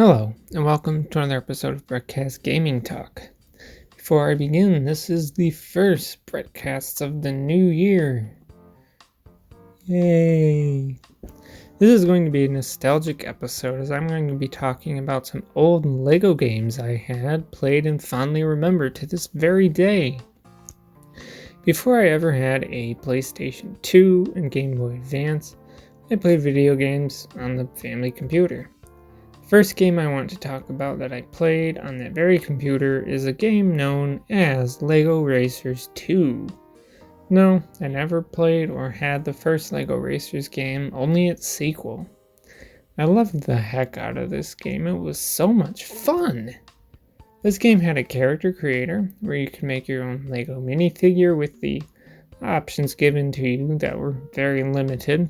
Hello, and welcome to another episode of Brettcast Gaming Talk. Before I begin, this is the first Brettcast of the new year. Yay! This is going to be a nostalgic episode as I'm going to be talking about some old LEGO games I had played and fondly remember to this very day. Before I ever had a PlayStation 2 and Game Boy Advance, I played video games on the family computer. First game I want to talk about that I played on that very computer is a game known as LEGO Racers 2. No, I never played or had the first LEGO Racers game, only its sequel. I loved the heck out of this game, it was so much fun! This game had a character creator, where you could make your own LEGO minifigure with the options given to you that were very limited.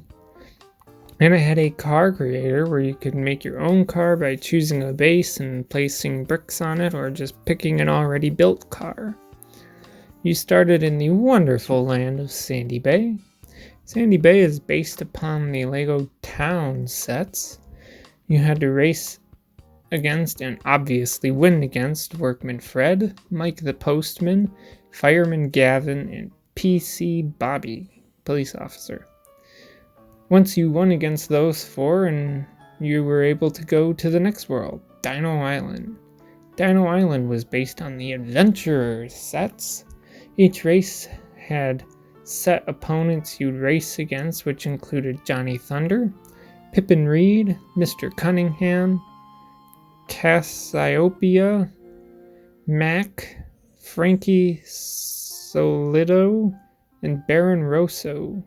And I had a car creator where you could make your own car by choosing a base and placing bricks on it or just picking an already built car. You started in the wonderful land of Sandy Bay. Sandy Bay is based upon the LEGO town sets. You had to race against and obviously win against Workman Fred, Mike the Postman, Fireman Gavin, and PC Bobby, police officer. Once you won against those four, and you were able to go to the next world, Dino Island. Dino Island was based on the Adventurers sets. Each race had set opponents you'd race against, which included Johnny Thunder, Pippin Reed, Mr. Cunningham, Cassiopeia, Mac, Frankie Solido, and Baron Rosso.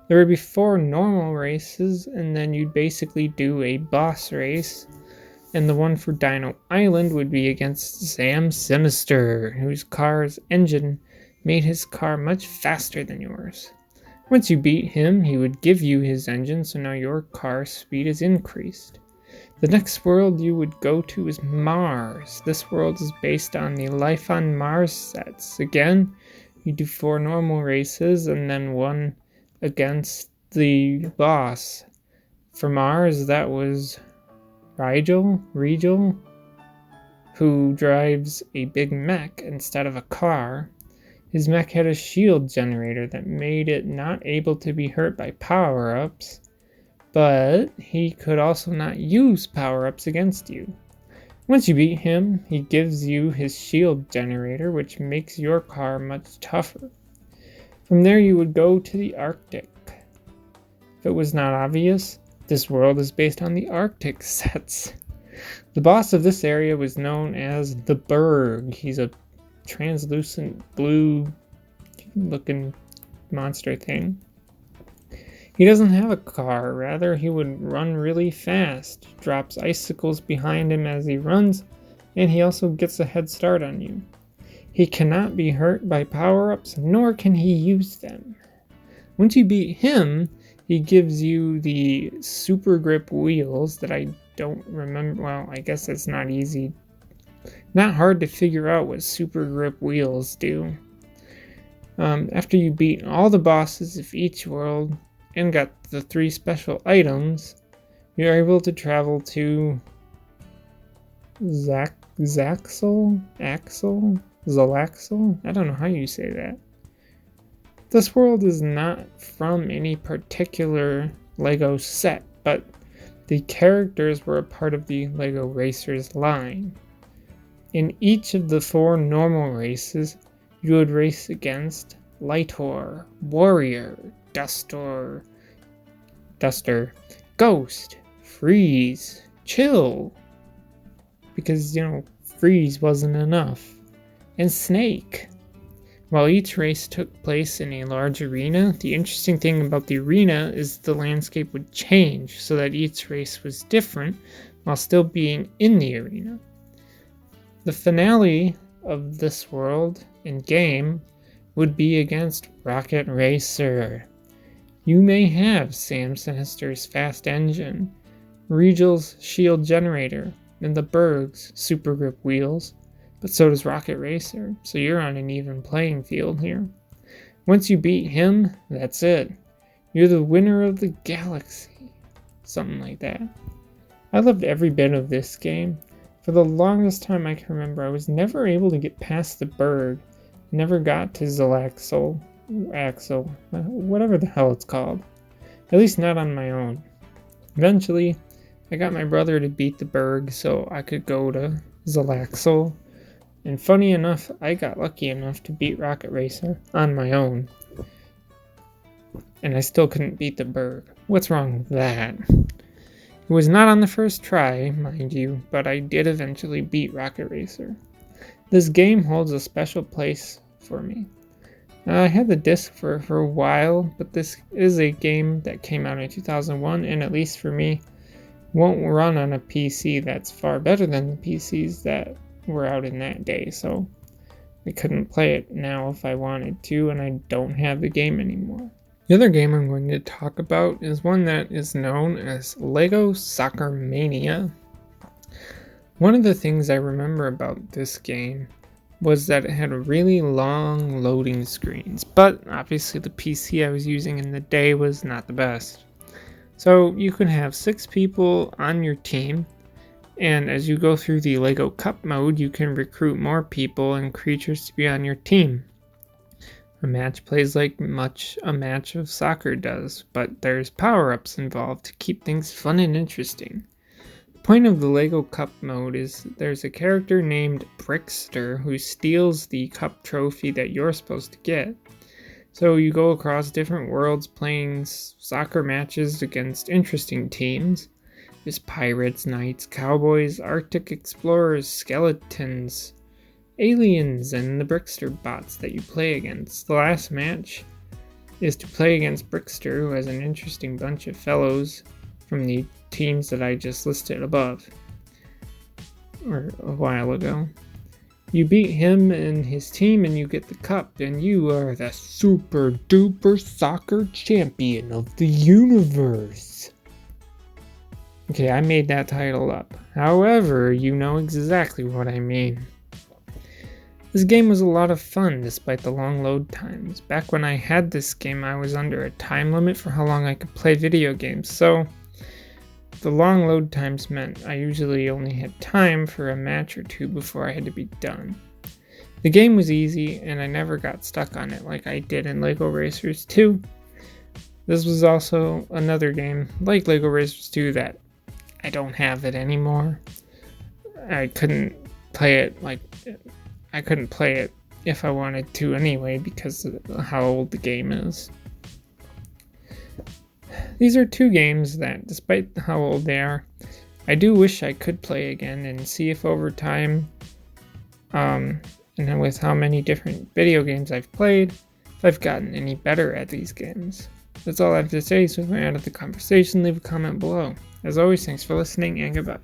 There would be 4 normal races, and then you'd basically do a boss race. And the one for Dino Island would be against Sam Sinister, whose car's engine made his car much faster than yours. Once you beat him, he would give you his engine, so now your car speed is increased. The next world you would go to is Mars. This world is based on the Life on Mars sets. Again, you do 4 normal races, and then one against the boss. For Mars, that was Rigel, who drives a big mech instead of a car. His mech had a shield generator that made it not able to be hurt by power-ups, but he could also not use power-ups against you. Once you beat him, he gives you his shield generator, which makes your car much tougher. From there you would go to the Arctic. If it was not obvious, this world is based on the Arctic sets. The boss of this area was known as the Berg. He's a translucent blue looking monster thing. He doesn't have a car, rather he would run really fast, drops icicles behind him as he runs, and he also gets a head start on you. He cannot be hurt by power-ups, nor can he use them. Once you beat him, he gives you the Super Grip wheels that I don't remember. Well, I guess it's not easy. Not hard to figure out what Super Grip wheels do. After you beat all the bosses of each world and got the 3 special items, you're able to travel to Zalaxel? I don't know how you say that. This world is not from any particular LEGO set, but the characters were a part of the LEGO Racers line. In each of the 4 normal races, you would race against Lightor, Warrior, Duster, Ghost, Freeze, Chill, because, Freeze wasn't enough, and Snake. While each race took place in a large arena, the interesting thing about the arena is the landscape would change so that each race was different while still being in the arena. The finale of this world and game would be against Rocket Racer. You may have Sam Sinister's fast engine, Regal's shield generator, and the Berg's Super Grip wheels, but so does Rocket Racer, so you're on an even playing field here. Once you beat him, that's it. You're the winner of the galaxy. Something like that. I loved every bit of this game. For the longest time I can remember, I was never able to get past the Berg. Never got to Zalaxel, Axel, whatever the hell it's called. At least not on my own. Eventually, I got my brother to beat the Berg so I could go to Zalaxel. And funny enough, I got lucky enough to beat Rocket Racer on my own. And I still couldn't beat the Berg. What's wrong with that? It was not on the first try, mind you, but I did eventually beat Rocket Racer. This game holds a special place for me. I had the disc for a while, but this is a game that came out in 2001, and at least for me, won't run on a PC that's far better than the PCs that were out in that day, so I couldn't play it now if I wanted to, and I don't have the game anymore. The other game I'm going to talk about is one that is known as Lego Soccer Mania. One of the things I remember about this game was that it had really long loading screens, but obviously the PC I was using in the day was not the best. So you could have 6 people on your team, and as you go through the Lego Cup mode, you can recruit more people and creatures to be on your team. A match plays like much a match of soccer does, but there's power-ups involved to keep things fun and interesting. The point of the Lego Cup mode is there's a character named Brickster who steals the cup trophy that you're supposed to get. So you go across different worlds playing soccer matches against interesting teams. There's pirates, knights, cowboys, Arctic explorers, skeletons, aliens, and the Brickster bots that you play against. The last match is to play against Brickster, who has an interesting bunch of fellows from the teams that I just listed above, or a while ago. You beat him and his team and you get the cup, and you are the super duper soccer champion of the universe. Okay, I made that title up. However, you know exactly what I mean. This game was a lot of fun despite the long load times. Back when I had this game, I was under a time limit for how long I could play video games, so the long load times meant I usually only had time for a match or two before I had to be done. The game was easy, and I never got stuck on it like I did in LEGO Racers 2. This was also another game, like LEGO Racers 2, that I don't have it anymore. I couldn't play it if I wanted to anyway because of how old the game is. These are 2 games that, despite how old they are, I do wish I could play again and see if over time, and with how many different video games I've played, if I've gotten any better at these games. That's all I have to say, so if you're out of the conversation, leave a comment below. As always, thanks for listening, and goodbye.